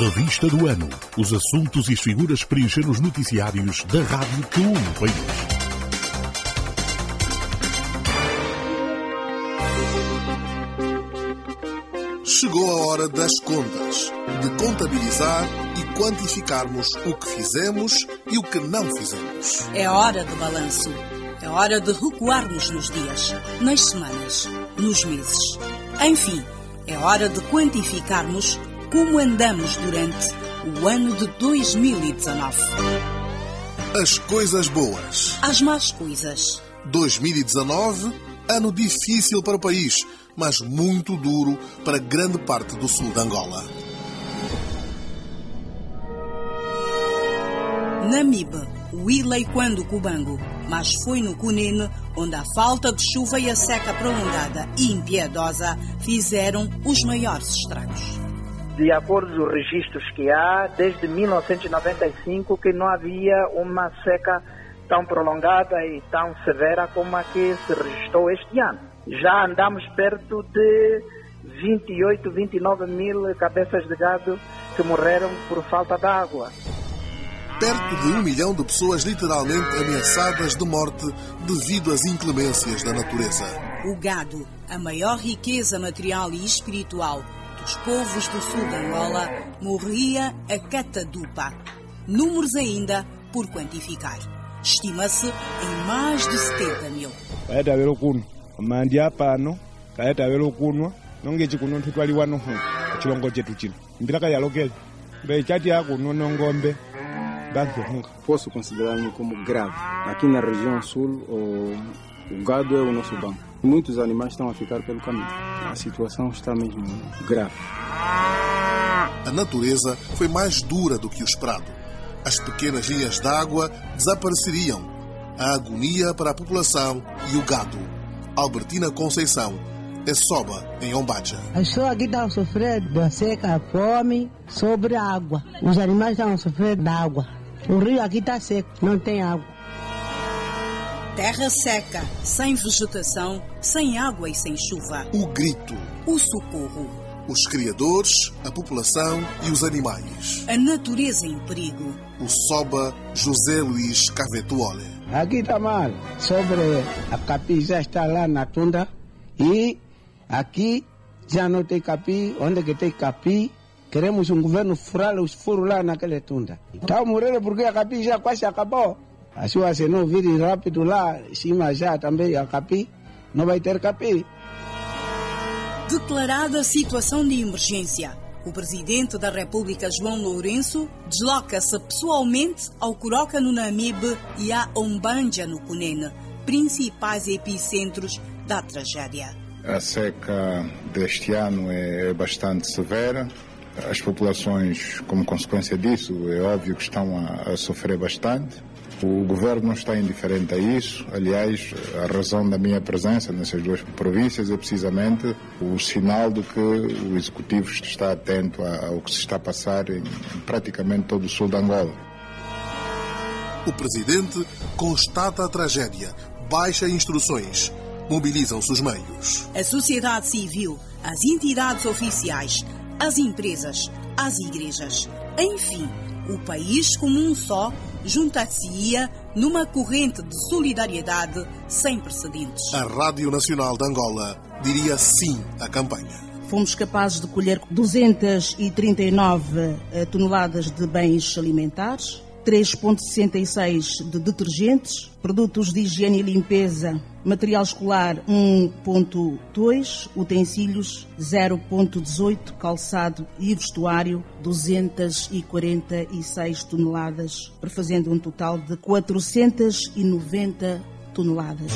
Revista do Ano. Os assuntos e as figuras que preencheram os noticiários da rádio que une o país. Chegou a hora das contas, de contabilizar e quantificarmos o que fizemos e o que não fizemos. É hora de balanço. É hora de recuarmos nos dias, nas semanas, nos meses. Enfim, é hora de quantificarmos como andamos durante o ano de 2019. As coisas boas. As más coisas. 2019, ano difícil para o país, mas muito duro para grande parte do sul de Angola. Namibe, Wilei quando Cubango, mas foi no Cunene onde a falta de chuva e a seca prolongada e impiedosa fizeram os maiores estragos. De acordo com os registros que há, desde 1995 que não havia uma seca tão prolongada e tão severa como a que se registrou este ano. Já andamos perto de 28, 29 mil cabeças de gado que morreram por falta de água. Perto de 1 milhão de pessoas literalmente ameaçadas de morte devido às inclemências da natureza. O gado, a maior riqueza material e espiritual dos povos do sul de Angola, morria a catadupa. Números ainda por quantificar. Estima-se em mais de 70 mil. Posso considerar-me como grave. Aqui na região sul, o gado é o nosso banco. Muitos animais estão a ficar pelo caminho. A situação está mesmo grave. A natureza foi mais dura do que o esperado. As pequenas linhas d'água desapareceriam. A agonia para a população e o gado. Albertina Conceição, é Soba, em Ombacha. As pessoas aqui estão a sofrer da seca, a fome, sobre a água. Os animais estão a sofrer da água. O rio aqui está seco, não tem água. Terra seca, sem vegetação, sem água e sem chuva. O grito. O socorro. Os criadores, a população e os animais. A natureza em perigo. O Soba José Luís Cavetuole. Aqui está mal. Sobre a capim já está lá na tunda e aqui já não tem capim. Onde que tem capim? Queremos um governo furar os furos lá naquela tunda. Está morrendo porque a capim já quase acabou. A sua se não vir rápido lá, em cima já também a capim, não vai ter capim. Declarada situação de emergência, o Presidente da República, João Lourenço, desloca-se pessoalmente ao Coroca, no Namibe, e a Ombanja, no Cunene, principais epicentros da tragédia. A seca deste ano é bastante severa. As populações, como consequência disso, é óbvio que estão a sofrer bastante. O governo não está indiferente a isso. Aliás, a razão da minha presença nessas duas províncias é precisamente o sinal de que o Executivo está atento ao que se está a passar em praticamente todo o sul de Angola. O Presidente constata a tragédia, baixa instruções, mobilizam-se os meios. A sociedade civil, as entidades oficiais, as empresas, as igrejas, enfim, o país como um só, juntar-se-ia numa corrente de solidariedade sem precedentes. A Rádio Nacional de Angola diria sim à campanha. Fomos capazes de colher 239 toneladas de bens alimentares, 3,66 de detergentes, produtos de higiene e limpeza, material escolar 1,2, utensílios 0,18, calçado e vestuário 246 toneladas, fazendo um total de 490 toneladas.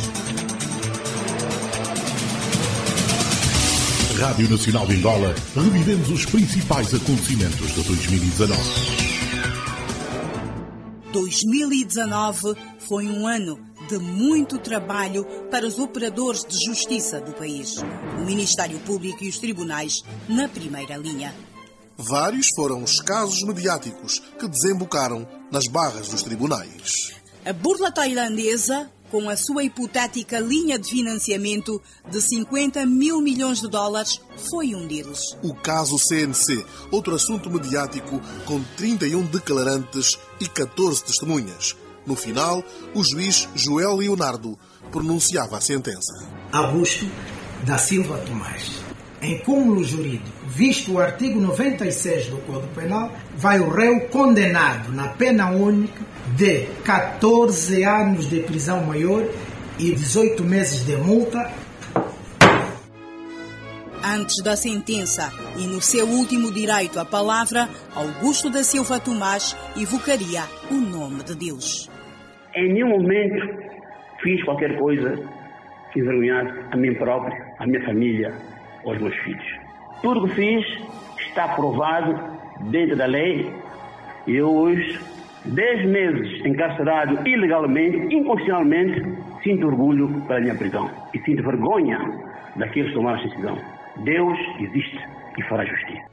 Rádio Nacional de Angola, revivemos os principais acontecimentos de 2019. 2019 foi um ano de muito trabalho para os operadores de justiça do país. O Ministério Público e os tribunais na primeira linha. Vários foram os casos mediáticos que desembocaram nas barras dos tribunais. A burla tailandesa, com a sua hipotética linha de financiamento de 50 mil milhões de dólares, foi um deles. O caso CNC, outro assunto mediático com 31 declarantes e 14 testemunhas. No final, o juiz Joel Leonardo pronunciava a sentença. Augusto da Silva Tomás. Em cúmulo jurídico, visto o artigo 96 do Código Penal, vai o réu condenado na pena única de 14 anos de prisão maior e 18 meses de multa. Antes da sentença e no seu último direito à palavra, Augusto da Silva Tomás evocaria o nome de Deus. Em nenhum momento fiz qualquer coisa que envergonhasse a mim próprio, a minha família, aos meus filhos. Tudo o que fiz está aprovado dentro da lei e eu hoje, 10 meses encarcerado ilegalmente, inconstitucionalmente, sinto orgulho pela minha prisão e sinto vergonha daqueles que tomaram essa decisão. Deus existe e fará justiça.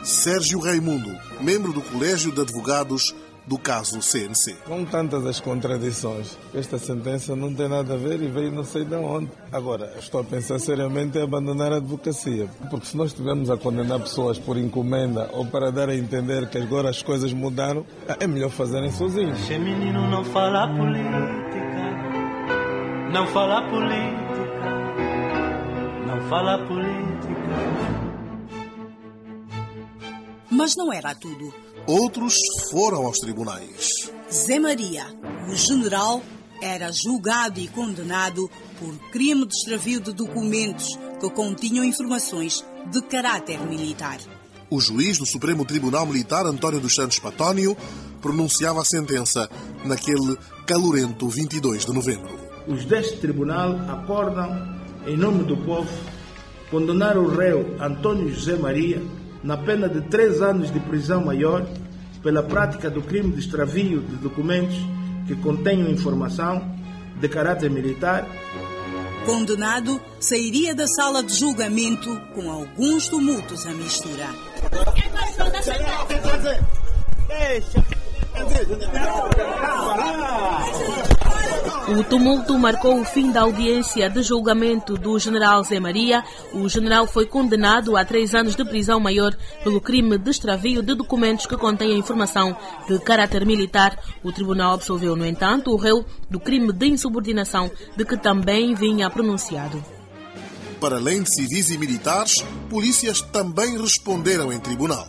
Sérgio Raimundo, membro do Colégio de Advogados do caso CNC. Com tantas as contradições, esta sentença não tem nada a ver e veio não sei de onde. Agora, estou a pensar seriamente em abandonar a advocacia, porque se nós estivermos a condenar pessoas por encomenda ou para dar a entender que agora as coisas mudaram, é melhor fazerem sozinhos. Esse menino não fala política, não fala política, não fala política. Mas não era tudo. Outros foram aos tribunais. Zé Maria, o general, era julgado e condenado por crime de extravio de documentos que continham informações de caráter militar. O juiz do Supremo Tribunal Militar, António dos Santos Patónio, pronunciava a sentença naquele calorento 22 de novembro. Os deste tribunal acordam, em nome do povo, condenar o réu Antônio José Maria na pena de 3 anos de prisão maior pela prática do crime de extravio de documentos que contenham informação de caráter militar. Condenado, sairia da sala de julgamento com alguns tumultos à mistura. O tumulto marcou o fim da audiência de julgamento do general Zé Maria. O general foi condenado a 3 anos de prisão maior pelo crime de extravio de documentos que contêm informação de caráter militar. O tribunal absolveu, no entanto, o réu do crime de insubordinação, de que também vinha pronunciado. Para além de civis e militares, polícias também responderam em tribunal.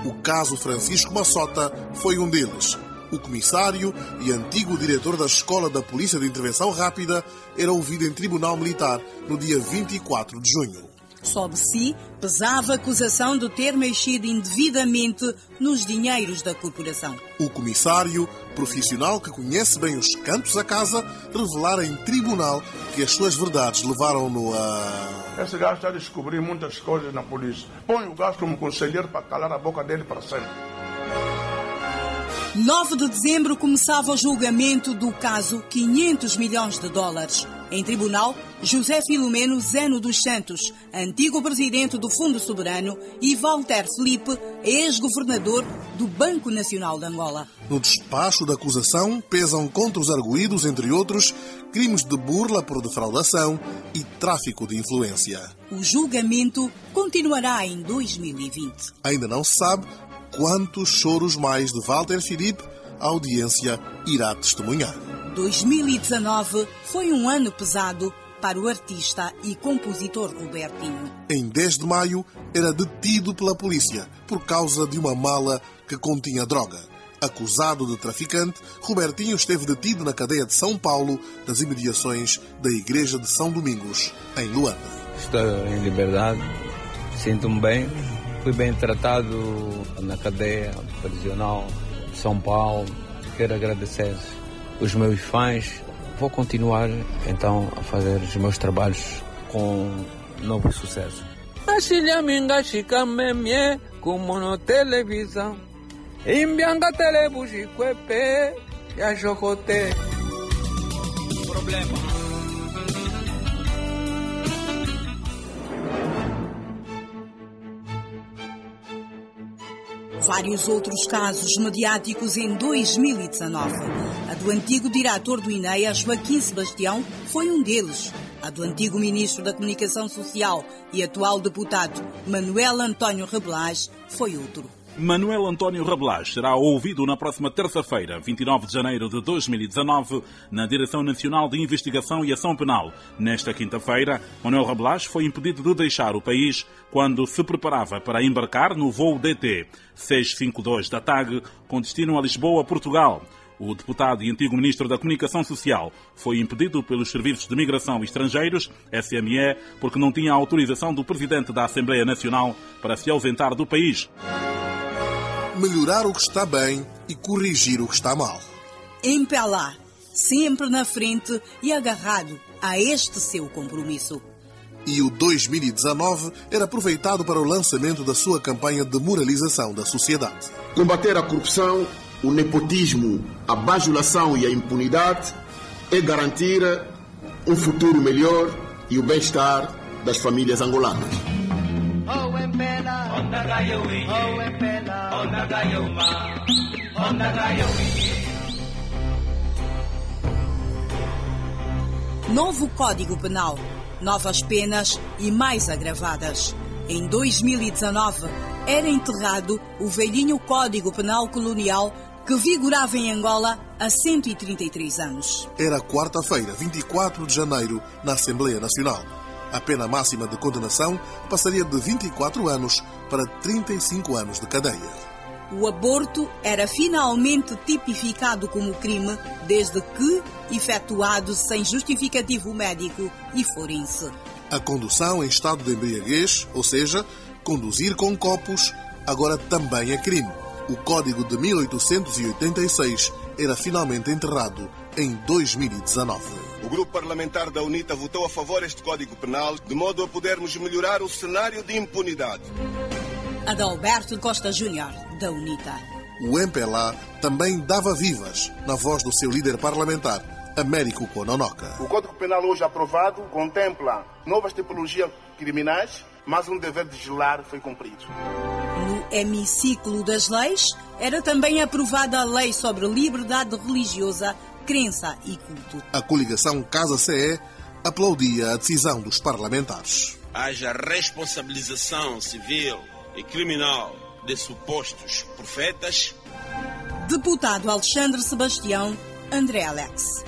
O caso Francisco Massota foi um deles. O comissário e antigo diretor da Escola da Polícia de Intervenção Rápida era ouvido em tribunal militar no dia 24 de junho. Sob si pesava a acusação de ter mexido indevidamente nos dinheiros da corporação. O comissário, profissional que conhece bem os cantos da casa, revelara em tribunal que as suas verdades levaram-no a... Esse gajo está a descobrir muitas coisas na polícia. Põe o gajo como conselheiro para calar a boca dele para sempre. 9 de dezembro começava o julgamento do caso 500 milhões de dólares. Em tribunal, José Filomeno Zeno dos Santos, antigo presidente do Fundo Soberano, e Walter Felipe, ex-governador do Banco Nacional de Angola. No despacho da acusação, pesam contra os arguídos, entre outros, crimes de burla por defraudação e tráfico de influência. O julgamento continuará em 2020. Ainda não se sabe quantos choros mais de Walter Felipe a audiência irá testemunhar. 2019 foi um ano pesado para o artista e compositor Robertinho. Em 10 de maio, era detido pela polícia por causa de uma mala que continha droga. Acusado de traficante, Robertinho esteve detido na cadeia de São Paulo, nas imediações da Igreja de São Domingos, em Luanda. Estou em liberdade, sinto-me bem, fui bem tratado na cadeia prisional de São Paulo. Quero agradecer os meus fãs. Vou continuar então a fazer os meus trabalhos com novo sucesso. Como na televisão, imbianga telebuji kwepe ya jokote. Problema. Vários outros casos mediáticos em 2019. A do antigo diretor do INEA, Joaquim Sebastião, foi um deles. A do antigo ministro da Comunicação Social e atual deputado Manuel António Rabelais foi outro. Manuel António Rabelais será ouvido na próxima terça-feira, 29 de janeiro de 2019, na Direção Nacional de Investigação e Ação Penal. Nesta quinta-feira, Manuel Rabelais foi impedido de deixar o país quando se preparava para embarcar no voo DT 652 da TAG com destino a Lisboa, Portugal. O deputado e antigo ministro da Comunicação Social foi impedido pelos Serviços de Migração e Estrangeiros, SME, porque não tinha autorização do Presidente da Assembleia Nacional para se ausentar do país. Melhorar o que está bem e corrigir o que está mal. MPLA, sempre na frente e agarrado a este seu compromisso. E o 2019 era aproveitado para o lançamento da sua campanha de moralização da sociedade. Combater a corrupção, o nepotismo, a bajulação e a impunidade é garantir um futuro melhor e o bem-estar das famílias angolanas. Novo Código Penal, novas penas e mais agravadas. Em 2019, era enterrado o velhinho Código Penal colonial que vigorava em Angola há 133 anos. Era quarta-feira, 24 de janeiro, na Assembleia Nacional. A pena máxima de condenação passaria de 24 anos para 35 anos de cadeia. O aborto era finalmente tipificado como crime desde que efetuado sem justificativo médico e forense. A condução em estado de embriaguez, ou seja, conduzir com copos, agora também é crime. O Código de 1886 era finalmente enterrado em 2019. O grupo parlamentar da UNITA votou a favor deste Código Penal, de modo a podermos melhorar o cenário de impunidade. Adalberto Costa Júnior, da UNITA. O MPLA também dava vivas na voz do seu líder parlamentar, Américo Kononoka. O Código Penal hoje aprovado contempla novas tipologias criminais, mas um dever de vigilar foi cumprido. No hemiciclo das leis, era também aprovada a lei sobre liberdade religiosa, crença e culto. A coligação Casa-CE aplaudia a decisão dos parlamentares. Haja responsabilização civil e criminal de supostos profetas. Deputado Alexandre Sebastião, André Alex.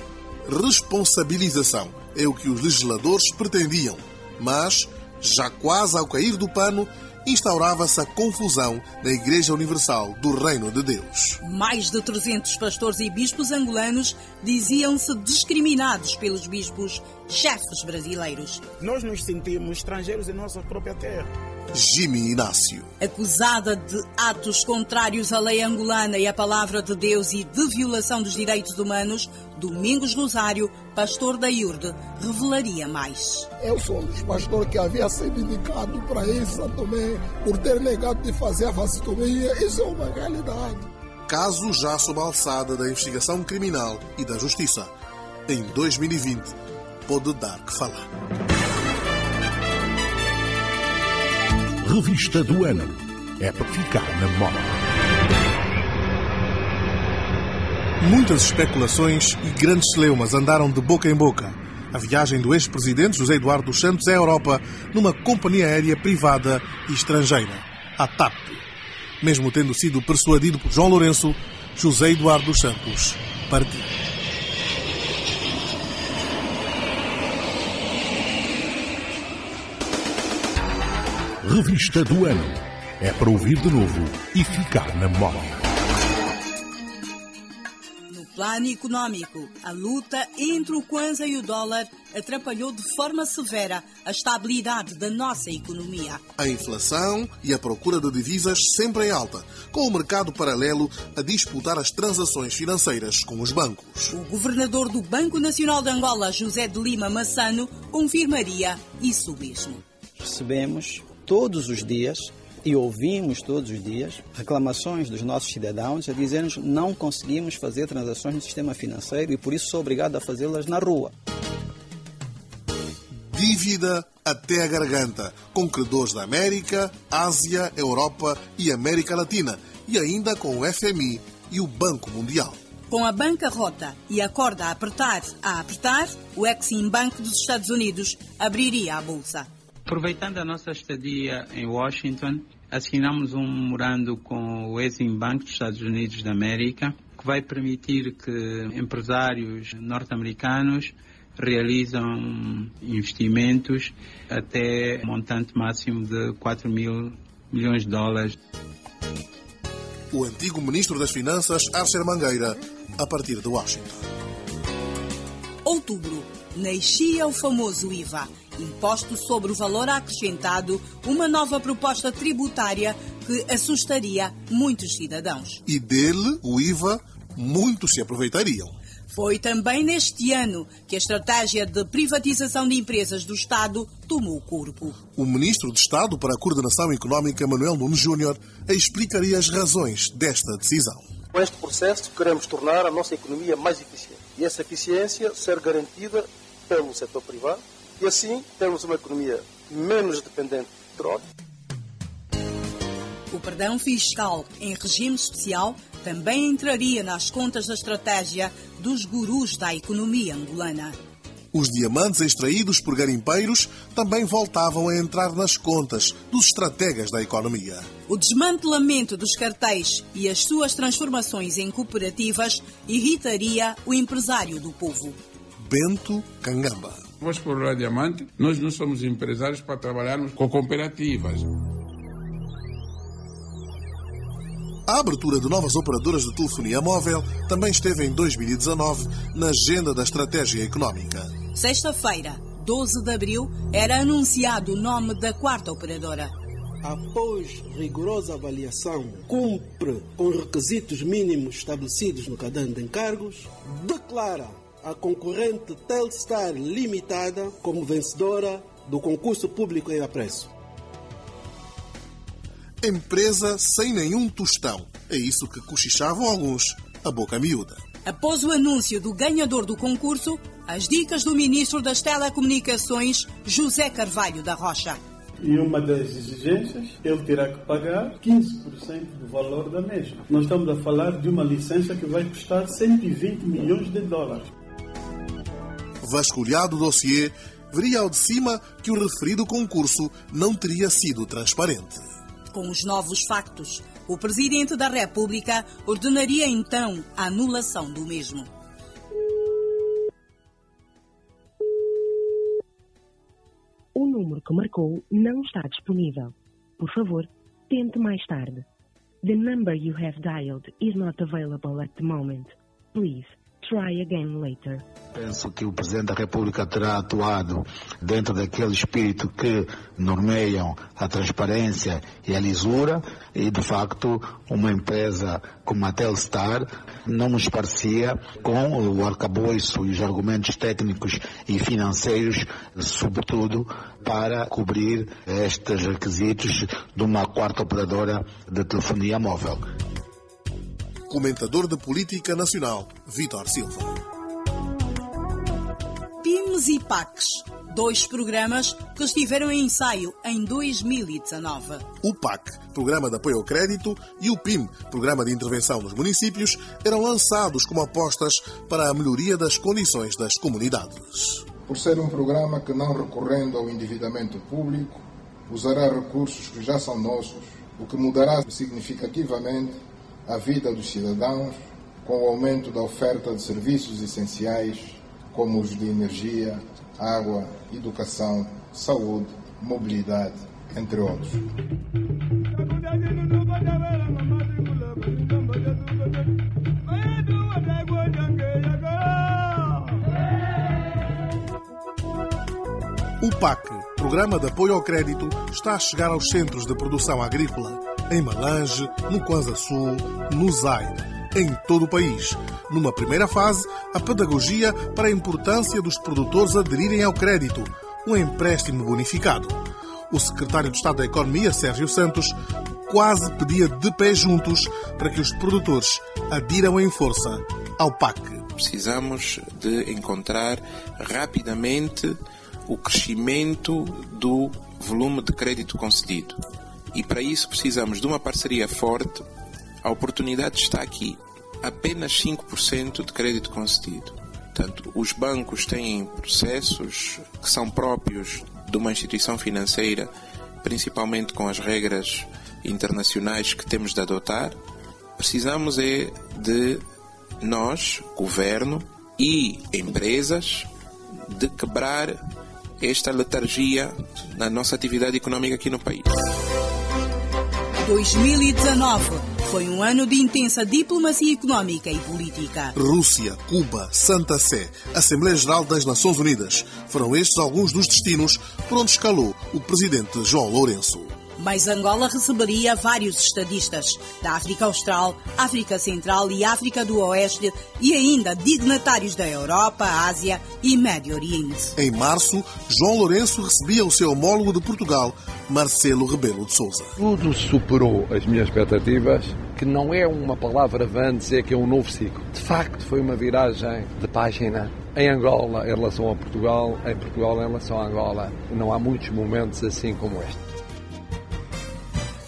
Responsabilização é o que os legisladores pretendiam, mas, já quase ao cair do pano, instaurava-se a confusão na Igreja Universal do Reino de Deus. Mais de 300 pastores e bispos angolanos diziam-se discriminados pelos bispos chefes brasileiros. Nós nos sentimos estrangeiros em nossa própria terra. Jimmy Inácio. Acusada de atos contrários à lei angolana e à palavra de Deus e de violação dos direitos humanos, Domingos Rosário, pastor da IURD, revelaria mais. Eu sou um dos pastores que havia sido indicado para ir em São Tomé por ter negado de fazer a vasectomia. Isso é uma realidade. Caso já sob a alçada da investigação criminal e da justiça. Em 2020, pode dar que falar. Revista do Ano. É para ficar na memória. Muitas especulações e grandes celeumas andaram de boca em boca. A viagem do ex-presidente José Eduardo dos Santos à Europa numa companhia aérea privada e estrangeira, a TAP. Mesmo tendo sido persuadido por João Lourenço, José Eduardo dos Santos partiu. Revista do Ano. É para ouvir de novo e ficar na memória. No plano económico, a luta entre o Kwanza e o dólar atrapalhou de forma severa a estabilidade da nossa economia. A inflação e a procura de divisas sempre em alta, com o mercado paralelo a disputar as transações financeiras com os bancos. O governador do Banco Nacional de Angola, José de Lima Massano, confirmaria isso mesmo. Recebemos todos os dias e ouvimos todos os dias reclamações dos nossos cidadãos a dizer-nos que não conseguimos fazer transações no sistema financeiro e por isso sou obrigado a fazê-las na rua. Dívida até a garganta, com credores da América, Ásia, Europa e América Latina e ainda com o FMI e o Banco Mundial. Com a bancarrota e a corda a apertar, o Exim Bank dos Estados Unidos abriria a bolsa. Aproveitando a nossa estadia em Washington, assinamos um memorando com o Exim Bank dos Estados Unidos da América, que vai permitir que empresários norte-americanos realizam investimentos até um montante máximo de 4 mil milhões de dólares. O antigo ministro das Finanças, Archer Mangueira, a partir de Washington. Outubro. Nascia o famoso IVA, Imposto sobre o Valor Acrescentado, uma nova proposta tributária que assustaria muitos cidadãos. E dele, o IVA, muitos se aproveitariam. Foi também neste ano que a estratégia de privatização de empresas do Estado tomou corpo. O ministro de Estado para a Coordenação Económica, Manuel Nunes Júnior, explicaria as razões desta decisão. Com este processo, queremos tornar a nossa economia mais eficiente. E essa eficiência ser garantida pelo setor privado. E assim, termos uma economia menos dependente de petróleo. O perdão fiscal em regime especial também entraria nas contas da estratégia dos gurus da economia angolana. Os diamantes extraídos por garimpeiros também voltavam a entrar nas contas dos estrategas da economia. O desmantelamento dos cartéis e as suas transformações em cooperativas irritaria o empresário do povo. Bento Cangamba. Vamos explorar diamante, nós não somos empresários para trabalharmos com cooperativas. A abertura de novas operadoras de telefonia móvel também esteve em 2019 na agenda da estratégia económica. Sexta-feira, 12 de abril, era anunciado o nome da quarta operadora. Após rigorosa avaliação, cumpre com os requisitos mínimos estabelecidos no caderno de encargos, declara a concorrente Telstar Limitada como vencedora do concurso público em apreço. Empresa sem nenhum tostão. É isso que cochichavam alguns, a boca miúda. Após o anúncio do ganhador do concurso, as dicas do ministro das Telecomunicações, José Carvalho da Rocha. E uma das exigências, ele terá que pagar 15% do valor da mesma. Nós estamos a falar de uma licença que vai custar 120 milhões de dólares. Vasculhado o dossiê, veria ao de cima que o referido concurso não teria sido transparente. Com os novos factos, o Presidente da República ordenaria então a anulação do mesmo. O número que marcou não está disponível. Por favor, tente mais tarde. The number you have dialed is not available at the moment. Please try again later. Penso que o Presidente da República terá atuado dentro daquele espírito que normeiam a transparência e a lisura e, de facto, uma empresa como a Telstar não nos parecia com o arcabouço e os argumentos técnicos e financeiros, sobretudo, para cobrir estes requisitos de uma quarta operadora de telefonia móvel. Comentador de política nacional, Vítor Silva. PIMs e PACs, 2 programas que estiveram em ensaio em 2019. O PAC, Programa de Apoio ao Crédito, e o PIM, Programa de Intervenção nos Municípios, eram lançados como apostas para a melhoria das condições das comunidades. Por ser um programa que, não recorrendo ao endividamento público, usará recursos que já são nossos, o que mudará significativamente a vida dos cidadãos, com o aumento da oferta de serviços essenciais, como os de energia, água, educação, saúde, mobilidade, entre outros. O PAC, Programa de Apoio ao Crédito, está a chegar aos centros de produção agrícola, em Malange, no Kwanza Sul, no Zaire, em todo o país. Numa primeira fase, a pedagogia para a importância dos produtores aderirem ao crédito, um empréstimo bonificado. O secretário de Estado da Economia, Sérgio Santos, quase pedia de pé juntos para que os produtores adiram em força ao PAC. Precisamos de encontrar rapidamente o crescimento do volume de crédito concedido. E para isso precisamos de uma parceria forte a oportunidade está aqui. Apenas 5% de crédito concedido. Portanto, os bancos têm processos que são próprios de uma instituição financeira, principalmente com as regras internacionais que temos de adotar. Precisamos é de nós, governo e empresas, de quebrar esta letargia na nossa atividade econômica aqui no país. 2019 foi um ano de intensa diplomacia econômica e política. Rússia, Cuba, Santa Sé, Assembleia Geral das Nações Unidas. Foram estes alguns dos destinos por onde escalou o presidente João Lourenço. Mas Angola receberia vários estadistas da África Austral, África Central e África do Oeste e ainda dignatários da Europa, Ásia e Médio Oriente. Em março, João Lourenço recebia o seu homólogo de Portugal, Marcelo Rebelo de Sousa. Tudo superou as minhas expectativas, que não é uma palavra vã dizer que é um novo ciclo. De facto, foi uma viragem de página. Em Angola, em relação a Portugal, em Portugal, em relação a Angola. Não há muitos momentos assim como este.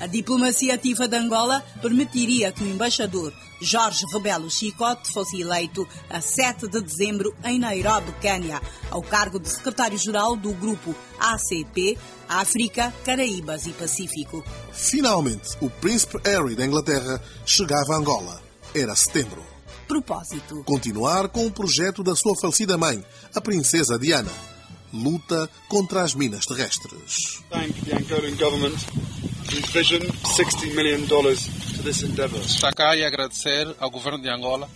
A diplomacia ativa de Angola permitiria que o embaixador Jorge Rebelo Chicote fosse eleito a 7 de dezembro em Nairobi, Quênia, ao cargo de secretário-geral do grupo ACP, África, Caraíbas e Pacífico. Finalmente, o príncipe Harry da Inglaterra chegava a Angola. Era setembro. Propósito: continuar com o projeto da sua falecida mãe, a princesa Diana. Luta contra as minas terrestres. Thank the Angolan government. Vision $60 million to this endeavor. Destacar e agradecer ao governo de Angola,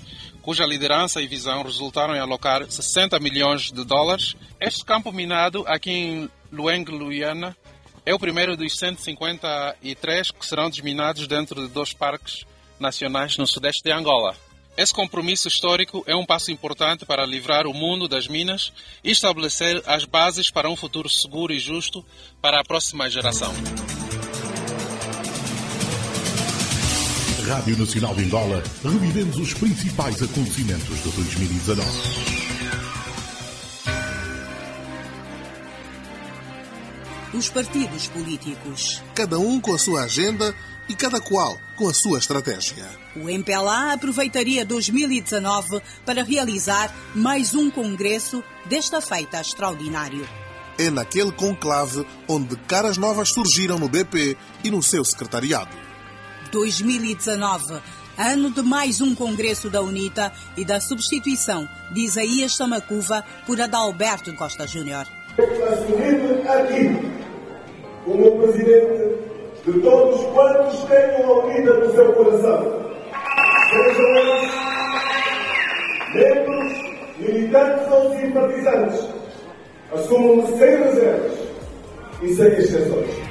cuja liderança e visão resultaram em alocar $60 milhões. Este campo minado aqui em Lueng, Luiana, é o primeiro dos 153 que serão desminados dentro de 2 parques nacionais no sudeste de Angola. Esse compromisso histórico é um passo importante para livrar o mundo das minas e estabelecer as bases para um futuro seguro e justo para a próxima geração. Rádio Nacional de Angola, revivemos os principais acontecimentos de 2019. Os partidos políticos. Cada um com a sua agenda e cada qual com a sua estratégia. O MPLA aproveitaria 2019 para realizar mais um congresso, desta feita extraordinário. É naquele conclave onde caras novas surgiram no BP e no seu secretariado. 2019, ano de mais um congresso da UNITA e da substituição de Isaías Samacuva por Adalberto Costa Júnior. Assumido aqui como presidente de todos quantos tenham a UNITA no seu coração, sejam eles membros, militantes ou simpatizantes, assumam-se sem reservas e sem exceções.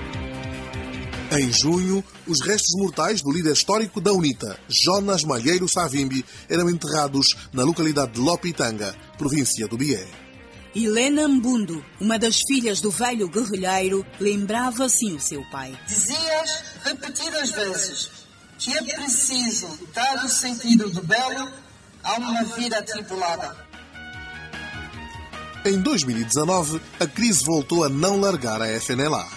Em junho, os restos mortais do líder histórico da UNITA, Jonas Malheiro Savimbi, eram enterrados na localidade de Lopitanga, província do Bié. Helena Mbundo, uma das filhas do velho guerrilheiro, lembrava assim o seu pai. Dizias repetidas vezes que é preciso dar o sentido do belo a uma vida atribulada. Em 2019, a crise voltou a não largar a FNLA.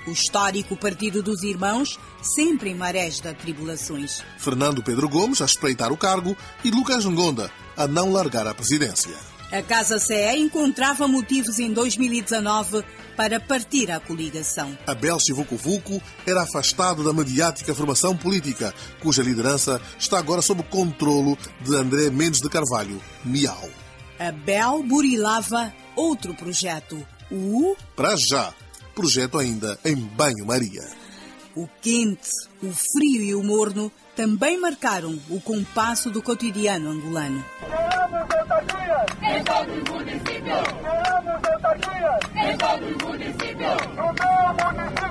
O histórico Partido dos Irmãos, sempre em marés de tribulações. Fernando Pedro Gomes a espreitar o cargo e Lucas Ngonda a não largar a presidência. A Casa CE encontrava motivos em 2019 para partir à coligação. Abel Chivucovuco era afastado da mediática formação política, cuja liderança está agora sob o controlo de André Mendes de Carvalho, Miau. Abel burilava outro projeto, o... Para já, projeto ainda em banho-maria. O quente, o frio e o morno também marcaram o compasso do cotidiano angolano. Queremos autarquias! Em todos os municípios! Queremos autarquias! Em todos os municípios! No meu município!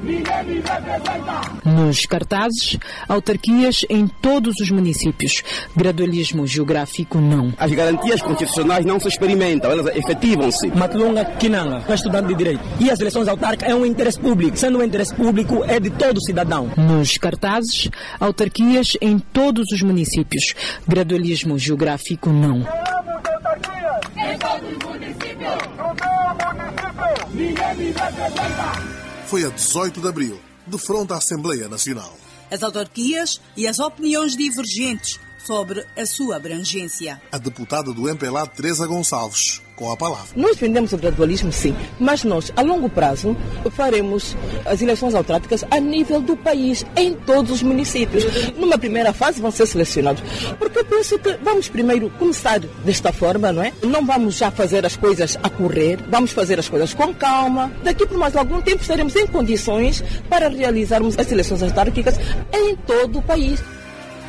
Ninguém me representa! Nos cartazes, autarquias em todos os municípios. Gradualismo geográfico, não. As garantias constitucionais não se experimentam, elas efetivam-se. Matlonga Kinanga, é estudante de direito. E as eleições autárquicas é um interesse público. Sendo um interesse público, é de todo cidadão. Nos cartazes, autarquias em todos os municípios. Gradualismo geográfico, não. Queremos autarquias! Em todos os municípios! No meu município! Ninguém me representa! Foi a 18 de abril, de frente à Assembleia Nacional. as autarquias e as opiniões divergentes sobre a sua abrangência. A deputada do MPLA, Teresa Gonçalves, com a palavra. Nós defendemos o gradualismo, sim, mas nós, a longo prazo, faremos as eleições autárquicas a nível do país, em todos os municípios. Numa primeira fase vão ser selecionados, porque eu penso que vamos primeiro começar desta forma, não é? Não vamos já fazer as coisas a correr, vamos fazer as coisas com calma. Daqui por mais algum tempo estaremos em condições para realizarmos as eleições autárquicas em todo o país.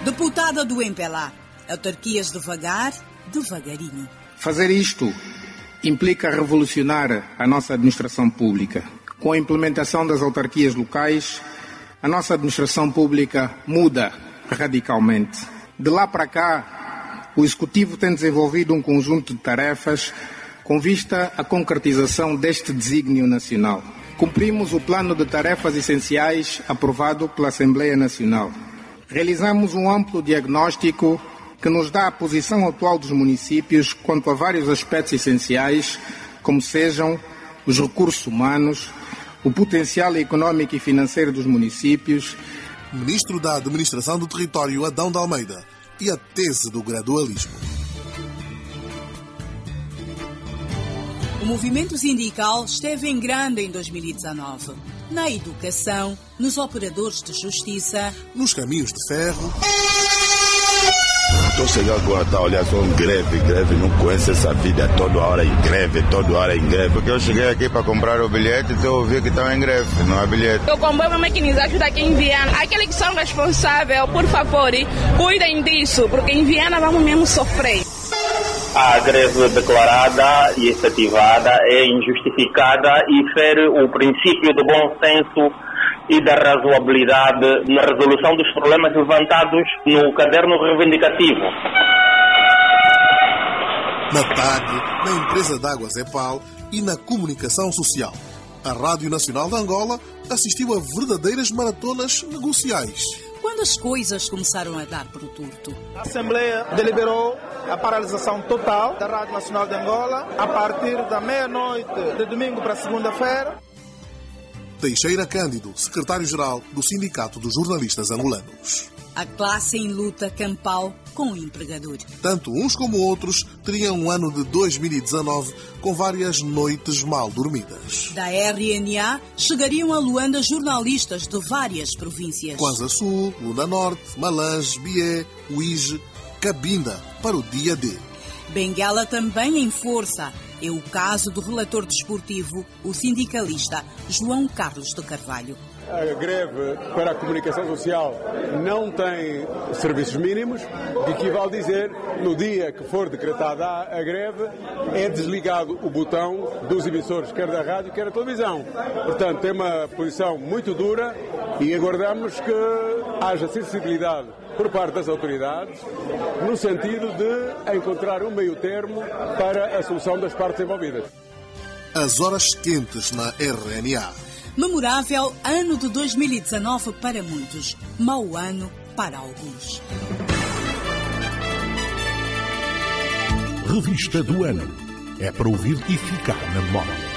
Deputada do MPLA, autarquias devagar, devagarinho. Fazer isto implica revolucionar a nossa administração pública. Com a implementação das autarquias locais, a nossa administração pública muda radicalmente. De lá para cá, o Executivo tem desenvolvido um conjunto de tarefas com vista à concretização deste desígnio nacional. Cumprimos o plano de tarefas essenciais aprovado pela Assembleia Nacional. Realizamos um amplo diagnóstico que nos dá a posição atual dos municípios quanto a vários aspectos essenciais, como sejam os recursos humanos, o potencial económico e financeiro dos municípios. Ministro da Administração do Território, Adão de Almeida, e a tese do gradualismo. O movimento sindical esteve em grande em 2019. Na educação, nos operadores de justiça, nos caminhos de ferro. Estou chegando agora, está a olhar só greve, não conheço essa vida, toda hora em greve, porque eu cheguei aqui para comprar o bilhete e eu vi que estão em greve, não há bilhete. O comboio maquinizado daqui em Viana, aqueles que são responsáveis, por favor, cuidem disso, porque em Viana vamos mesmo sofrer. A greve declarada e efetivada é injustificada e fere o princípio do bom senso e da razoabilidade na resolução dos problemas levantados no caderno reivindicativo. Na TAG, na empresa de águas EPAL e na comunicação social. A Rádio Nacional de Angola assistiu a verdadeiras maratonas negociais. Quando as coisas começaram a dar por torto. A Assembleia deliberou a paralisação total da Rádio Nacional de Angola a partir da meia-noite de domingo para segunda-feira. Teixeira Cândido, secretário-geral do Sindicato dos Jornalistas Angolanos. A classe em luta campal com o empregador. Tanto uns como outros teriam um ano de 2019 com várias noites mal dormidas. Da RNA chegariam a Luanda jornalistas de várias províncias. Kwanza Sul, Lunda Norte, Malange, Bié, Uíge, Cabinda, para o dia D. Benguela também em força. É o caso do relator desportivo, o sindicalista João Carlos de Carvalho. A greve para a comunicação social não tem serviços mínimos, que equivale a dizer, no dia que for decretada a greve, é desligado o botão dos emissores, quer da rádio, quer da televisão. Portanto, tem uma posição muito dura e aguardamos que haja sensibilidade por parte das autoridades, no sentido de encontrar um meio termo para a solução das partes envolvidas. As horas quentes na RNA. Memorável ano de 2019 para muitos, mau ano para alguns. Revista do ano. É para ouvir e ficar na memória.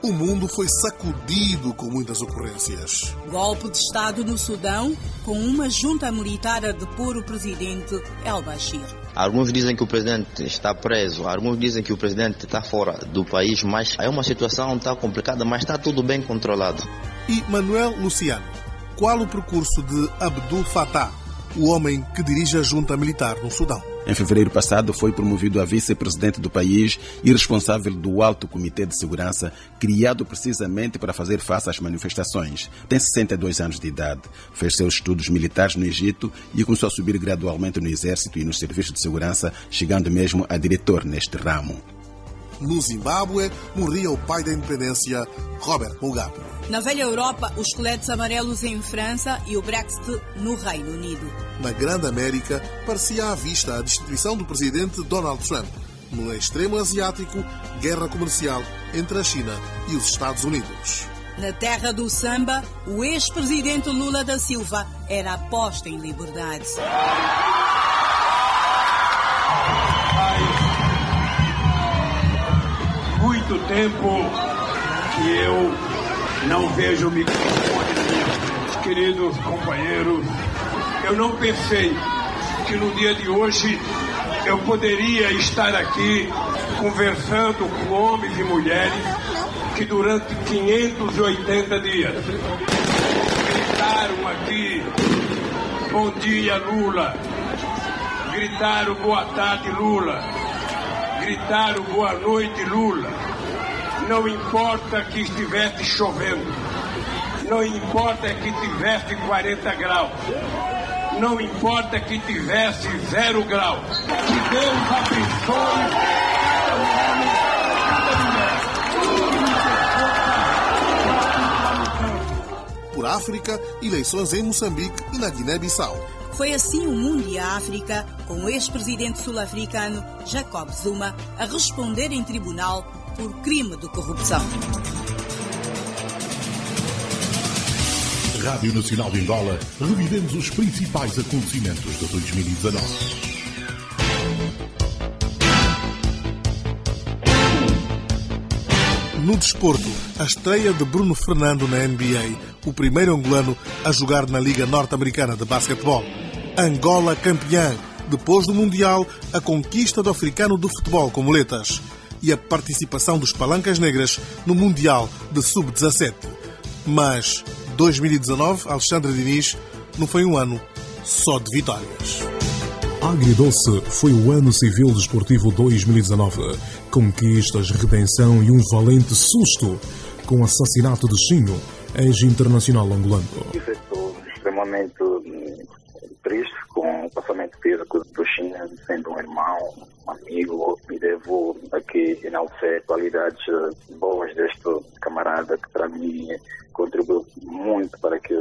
O mundo foi sacudido com muitas ocorrências. Golpe de Estado no Sudão, com uma junta militar a depor o presidente al-Bashir. Alguns dizem que o presidente está preso, alguns dizem que o presidente está fora do país, mas é uma situação tão complicada, mas está tudo bem controlado. E Manuel Luciano, qual o percurso de Abdul Fattah, o homem que dirige a junta militar no Sudão? Em fevereiro passado foi promovido a vice-presidente do país e responsável do Alto Comitê de Segurança, criado precisamente para fazer face às manifestações. Tem 62 anos de idade, fez seus estudos militares no Egito e começou a subir gradualmente no Exército e nos serviços de segurança, chegando mesmo a diretor neste ramo. No Zimbábue, morria o pai da independência, Robert Mugabe. Na velha Europa, os coletes amarelos em França e o Brexit no Reino Unido. Na Grande América, parecia à vista a destituição do presidente Donald Trump. No extremo asiático, guerra comercial entre a China e os Estados Unidos. Na terra do samba, o ex-presidente Lula da Silva era aposta em liberdade. Muito tempo que eu não vejo o microfone na minha frente. Queridos companheiros, eu não pensei que no dia de hoje eu poderia estar aqui conversando com homens e mulheres que durante 580 dias gritaram aqui, bom dia Lula, gritaram boa tarde Lula, gritaram boa noite Lula, não importa que estivesse chovendo, não importa que tivesse 40 graus, não importa que tivesse 0 graus, que Deus abençoe cada homem, cada mulher. Por África, eleições em Moçambique e na Guiné-Bissau. Foi assim o mundo e a África, com o ex-presidente sul-africano Jacob Zuma a responder em tribunal por crime de corrupção. Rádio Nacional de Angola, revivemos os principais acontecimentos de 2019. No desporto, a estreia de Bruno Fernando na NBA, o primeiro angolano a jogar na Liga Norte-Americana de Basquetebol. Angola campeã, depois do Mundial, a conquista do africano do futebol com muletas e a participação dos Palancas Negras no Mundial de Sub-17. Mas 2019, Alexandre Diniz, não foi um ano só de vitórias. Agridoce foi o ano civil desportivo 2019. Conquistas, redenção e um valente susto com o assassinato de Chinho, ex-internacional angolano. Estou extremamente triste com o passamento físico do Chinho, sendo um irmão, um amigo, e devo aqui enaltecer qualidades boas deste camarada que para mim contribuiu muito para que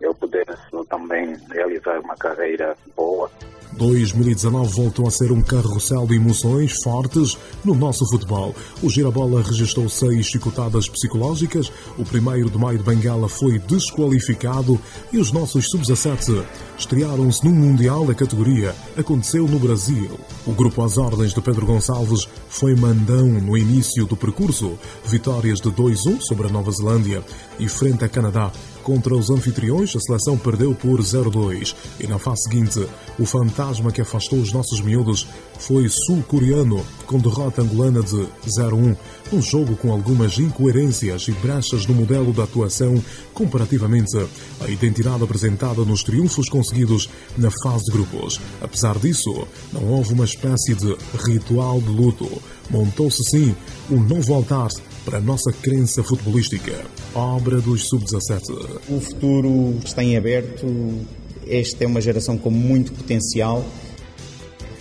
eu pudesse também realizar uma carreira boa. 2019 voltou a ser um carrossel de emoções fortes no nosso futebol. O Girabola registrou 6 chicotadas psicológicas, o 1º de Maio de Bengala foi desqualificado e os nossos sub-17 estrearam-se num Mundial da categoria. Aconteceu no Brasil. O grupo às ordens de Pedro Gonçalves foi mandão no início do percurso. Vitórias de 2-1 sobre a Nova Zelândia e frente a Canadá. Contra os anfitriões, a seleção perdeu por 0-2. E na fase seguinte, o fantasma que afastou os nossos miúdos foi sul-coreano, com derrota angolana de 0-1. Um jogo com algumas incoerências e brechas no modelo de atuação comparativamente à identidade apresentada nos triunfos conseguidos na fase de grupos. Apesar disso, não houve uma espécie de ritual de luto. Montou-se sim um novo altar para a nossa crença futebolística, obra dos sub-17. O futuro está em aberto, esta é uma geração com muito potencial.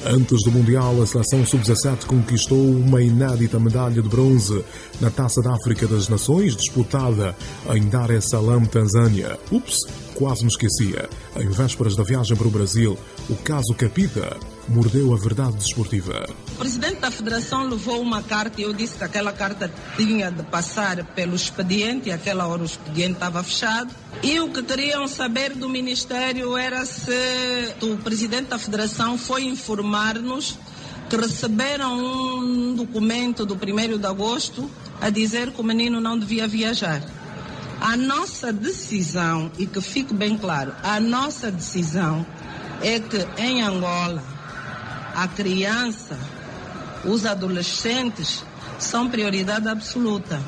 Antes do Mundial, a seleção sub-17 conquistou uma inédita medalha de bronze na Taça da África das Nações, disputada em Dar es Salaam, Tanzânia. Ups, quase me esquecia. Em vésperas da viagem para o Brasil, o caso Capita mordeu a verdade desportiva. O presidente da federação levou uma carta e eu disse que aquela carta tinha de passar pelo expediente, e àquela hora o expediente estava fechado. E o que queriam saber do Ministério era se o presidente da federação foi informar-nos que receberam um documento do 1º de agosto a dizer que o menino não devia viajar. A nossa decisão, e que fique bem claro, a nossa decisão é que em Angola a criança, os adolescentes são prioridade absoluta.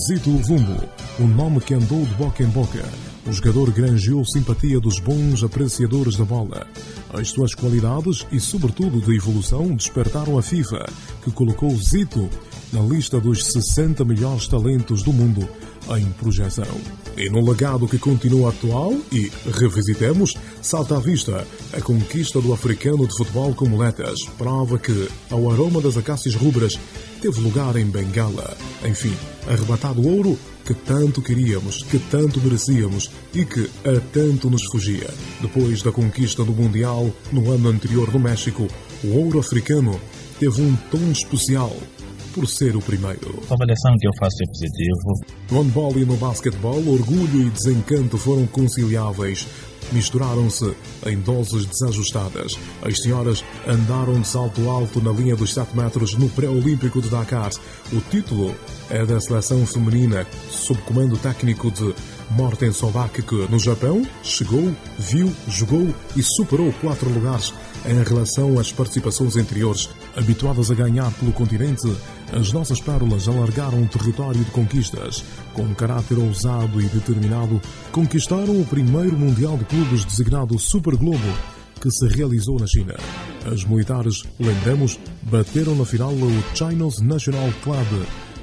Zito Luvumbo, o nome que andou de boca em boca. O jogador granjeou simpatia dos bons apreciadores da bola. As suas qualidades e, sobretudo, de evolução despertaram a FIFA, que colocou Zito na lista dos 60 melhores talentos do mundo em projeção. E no legado que continua atual e revisitemos, salta à vista a conquista do africano de futebol com muletas, prova que, ao aroma das acácias rubras, teve lugar em Bengala. Enfim, arrebatado ouro que tanto queríamos, que tanto merecíamos e que a tanto nos fugia. Depois da conquista do Mundial no ano anterior no México, o ouro africano teve um tom especial por ser o primeiro. A avaliação que eu faço é positivo. No handball e no basquetebol, orgulho e desencanto foram conciliáveis. misturaram-se em doses desajustadas. As senhoras andaram de salto alto na linha dos 7 metros no pré-olímpico de Dakar. O título é da seleção feminina, sob comando técnico de Morten Solbak, que no Japão chegou, viu, jogou e superou 4 lugares em relação às participações anteriores. Habituadas a ganhar pelo continente, as nossas pérolas alargaram o território de conquistas. Com caráter ousado e determinado, conquistaram o primeiro Mundial de Clubes designado Super Globo, que se realizou na China. As militares, lembramos, bateram na final o China's National Club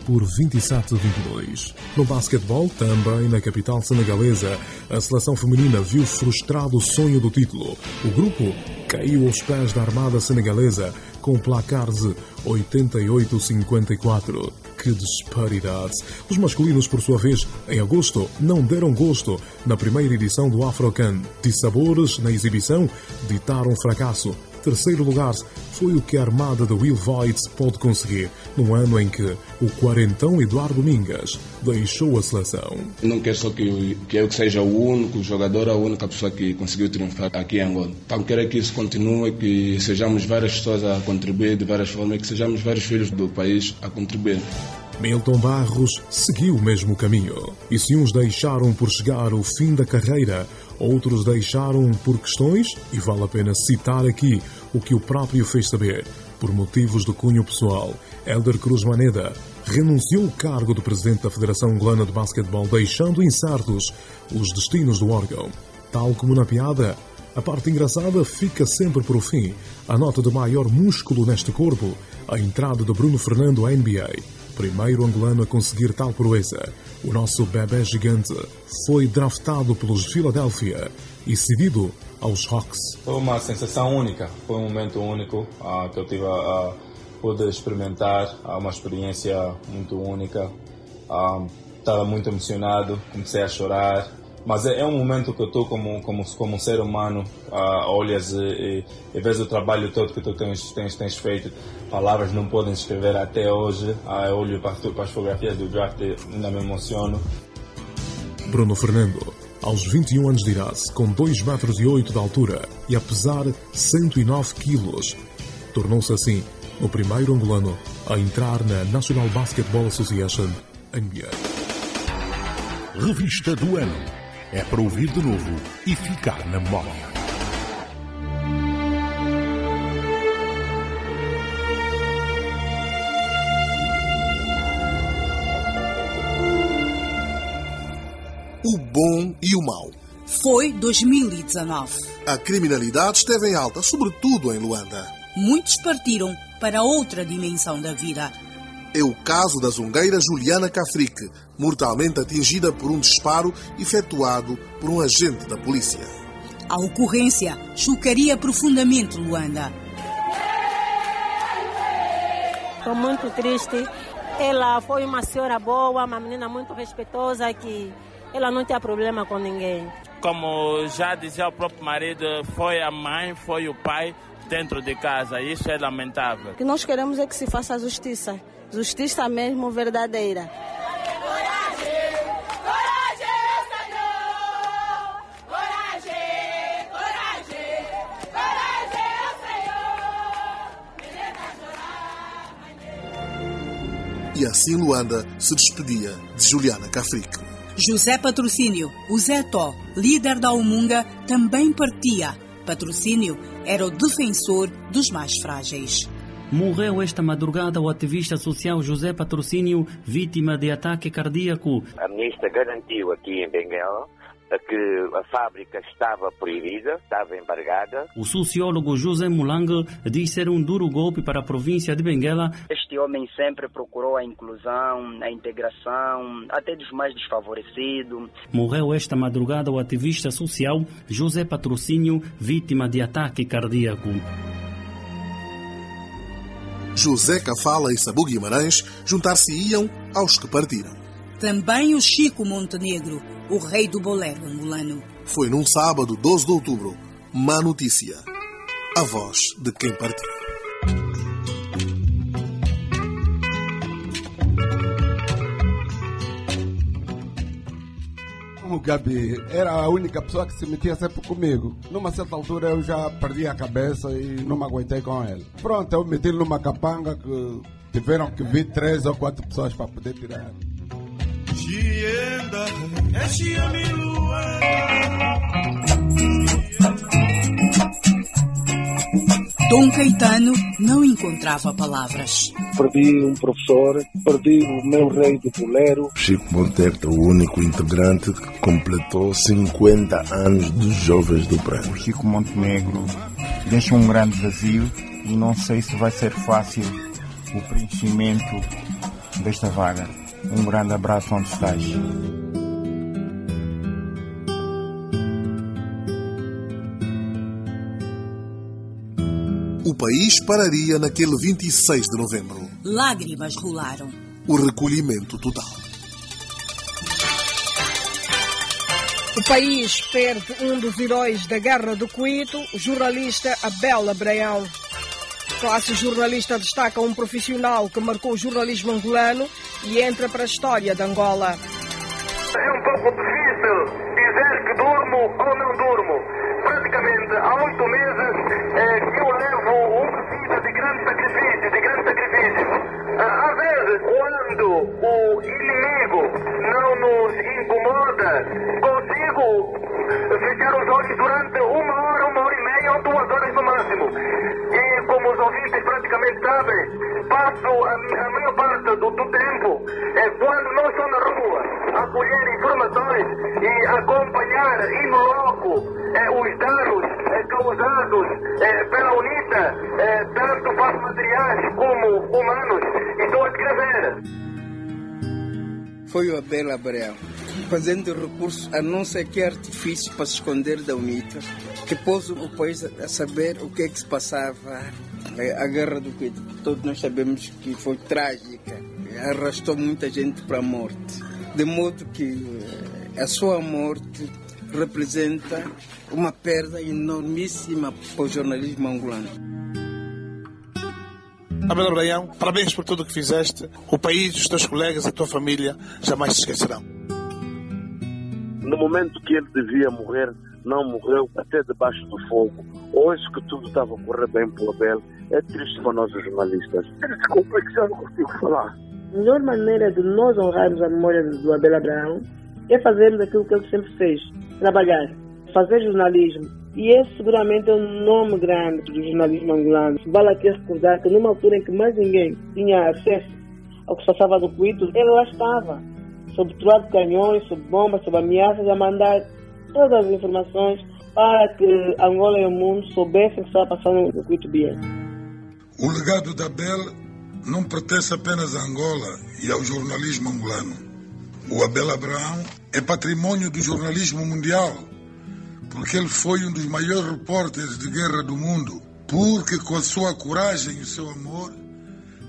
por 27-22. No basquetebol, também na capital senegalesa, a seleção feminina viu frustrado o sonho do título. O grupo caiu aos pés da armada senegalesa com placar de 88-54. Que disparidade! Os masculinos, por sua vez, em agosto, não deram gosto na primeira edição do Afrocan. Dissabores na exibição ditaram fracasso. Terceiro lugar foi o que a armada de Will Voigt pôde conseguir, num ano em que o quarentão Eduardo Mingas deixou a seleção. Não quero só que eu seja o único jogador, a única pessoa que conseguiu triunfar aqui em Angola. Então quero que isso continue, que sejamos várias pessoas a contribuir de várias formas, que sejamos vários filhos do país a contribuir. Milton Barros seguiu o mesmo caminho. E se uns deixaram por chegar ao fim da carreira, outros deixaram por questões, e vale a pena citar aqui o que o próprio fez saber. Por motivos de cunho pessoal, Hélder Cruz Maneda renunciou ao cargo de presidente da Federação Angolana de Basquetebol, deixando incertos os destinos do órgão. Tal como na piada, a parte engraçada fica sempre por fim. A nota de maior músculo neste corpo, a entrada de Bruno Fernando à NBA. Primeiro angolano a conseguir tal proeza. O nosso bebê gigante foi draftado pelos Philadelphia e cedido aos Hawks. Foi uma sensação única, foi um momento único que eu tive pude experimentar, uma experiência muito única. Estava muito emocionado, comecei a chorar. Mas é um momento que eu estou como ser humano, olhas e vês o trabalho todo que tu tens feito. Palavras não podem escrever até hoje. Eu olho para as fotografias do draft e ainda me emociono. Bruno Fernando, aos 21 anos de idade, com 2,8 metros de altura e a pesar 109 quilos, tornou-se assim o primeiro angolano a entrar na National Basketball Association, NBA. Revista do ano. É para ouvir de novo e ficar na memória. O bom e o mau. Foi 2019. A criminalidade esteve em alta, sobretudo em Luanda. Muitos partiram para outra dimensão da vida. É o caso da zongueira Juliana Cafrique, mortalmente atingida por um disparo efetuado por um agente da polícia. A ocorrência chocaria profundamente Luanda. Estou muito triste. Ela foi uma senhora boa, uma menina muito respeitosa, que ela não tinha problema com ninguém. Como já dizia o próprio marido, foi a mãe, foi o pai dentro de casa. Isso é lamentável. O que nós queremos é que se faça a justiça. Justiça mesmo verdadeira. E assim Luanda se despedia de Juliana Cafrique. José Patrocínio, o Zé Tó, líder da Umunga, também partia. Patrocínio era o defensor dos mais frágeis. Morreu esta madrugada o ativista social José Patrocínio, vítima de ataque cardíaco. A ministra garantiu aqui em Benguela que a fábrica estava proibida, estava embargada. O sociólogo José Mulang diz ser um duro golpe para a província de Benguela. Este homem sempre procurou a inclusão, a integração, até dos mais desfavorecidos. Morreu esta madrugada o ativista social José Patrocínio, vítima de ataque cardíaco. José Cafala e Sabu Guimarães juntar-se-iam aos que partiram. Também o Chico Montenegro, o rei do bolero angolano. Foi num sábado, 12 de outubro, má notícia. A voz de quem partiu. Mugabe era a única pessoa que se metia sempre comigo. Numa certa altura eu já perdi a cabeça e não me aguentei com ele. Pronto, eu meti numa capanga que tiveram que vir 3 ou 4 pessoas para poder tirar. Dom Caetano não encontrava palavras. Perdi um professor, perdi o meu rei de bolero. Chico Monteiro é o único integrante que completou 50 anos dos Jovens do Prêmio. Chico Montenegro deixa um grande vazio e não sei se vai ser fácil o preenchimento desta vaga. Um grande abraço onde estás. O país pararia naquele 26 de novembro. Lágrimas rolaram. O recolhimento total. O país perde um dos heróis da Guerra do Cuito, o jornalista Abel Abraão. A classe jornalista destaca um profissional que marcou o jornalismo angolano e entra para a história de Angola. É um pouco difícil dizer que durmo ou não durmo. Praticamente há 8 meses que eu levo uma vida de grande sacrifício. Às vezes, quando o inimigo não nos incomoda, consigo fechar os olhos durante 1 hora, 1 hora e meia ou 2 horas no máximo. E como os ouvintes praticamente sabem, passo a maior parte do tempo quando não estou na rua a colher informações e acompanhar in loco os danos causados pela UNITA, tanto para materiais como humanos, e estou a escrever. Foi o Abel Abraão, fazendo recurso a não sei que artifício para se esconder da UNITA, que pôs o país a saber o que é que se passava. A Guerra do Cuito, todos nós sabemos que foi trágica, arrastou muita gente para a morte, de modo que a sua morte representa uma perda enormíssima para o jornalismo angolano. Abel Abraão, parabéns por tudo o que fizeste. O país, os teus colegas, a tua família jamais se esquecerão. No momento que ele devia morrer, não morreu, até debaixo do fogo. Hoje que tudo estava a correr bem para o Abel, é triste para nós os jornalistas. Desculpa que já não consigo falar. A melhor maneira de nós honrarmos a memória do Abel Abraão é fazermos aquilo que ele sempre fez, trabalhar, fazer jornalismo. E esse seguramente é um nome grande do jornalismo angolano. Vale aqui recordar que numa altura em que mais ninguém tinha acesso ao que se passava no Cuito, ele lá estava, sob troado de canhões, sob bombas, sob ameaças, a mandar todas as informações para que Angola e o mundo soubessem o que estava passando no Cuito Bié. O legado da Abel não pertence apenas a Angola e ao jornalismo angolano. O Abel Abraão é patrimônio do jornalismo mundial, porque ele foi um dos maiores repórteres de guerra do mundo, porque com a sua coragem e o seu amor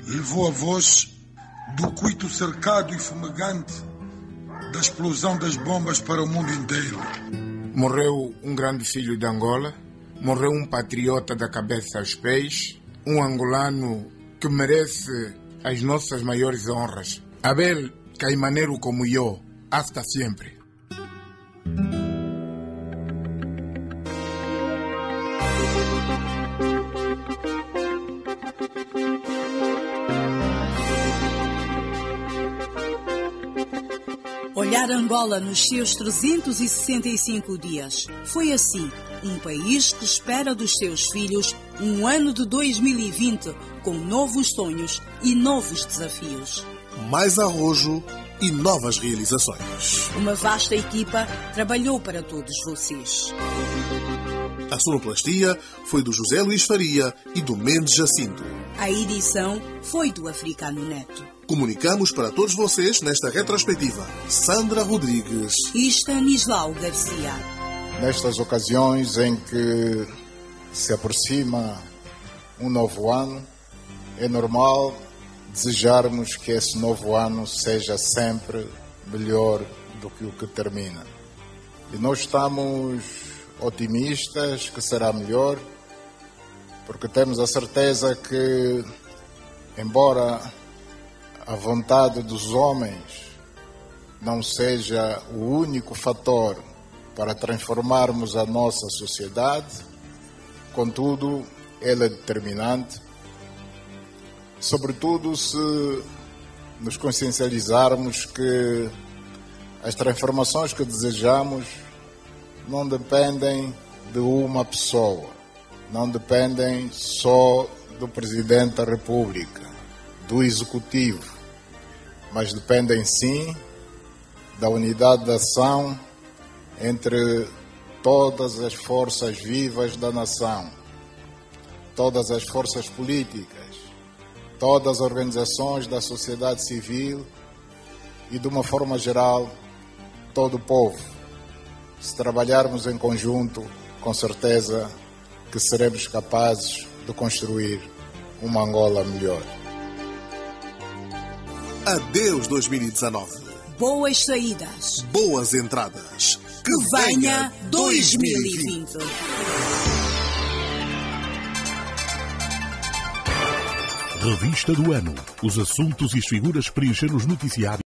levou a voz do Cuito cercado e fumegante da explosão das bombas para o mundo inteiro. Morreu um grande filho de Angola, morreu um patriota da cabeça aos pés, um angolano que merece as nossas maiores honras. Abel Caimanero como eu, hasta sempre. Olhar Angola nos seus 365 dias. Foi assim, um país que espera dos seus filhos um ano de 2020 com novos sonhos e novos desafios. Mais arrojo e novas realizações. Uma vasta equipa trabalhou para todos vocês. A sonoplastia foi do José Luís Faria e do Mendes Jacinto. A edição foi do Africano Neto. Comunicamos para todos vocês nesta retrospectiva Sandra Rodrigues e Stanislau Garcia. Nestas ocasiões em que se aproxima um novo ano, é normal desejarmos que esse novo ano seja sempre melhor do que o que termina. E nós estamos otimistas que será melhor, porque temos a certeza que, embora a vontade dos homens não seja o único fator para transformarmos a nossa sociedade, contudo, ele é determinante, sobretudo se nos consciencializarmos que as transformações que desejamos não dependem de uma pessoa, não dependem só do Presidente da República, do Executivo, mas dependem sim da unidade de ação entre todas as forças vivas da nação, todas as forças políticas, todas as organizações da sociedade civil e, de uma forma geral, todo o povo. Se trabalharmos em conjunto, com certeza que seremos capazes de construir uma Angola melhor. Adeus 2019. Boas saídas. Boas entradas. Que venha 2020. Revista do Ano. Os assuntos e as figuras preencheram os noticiários.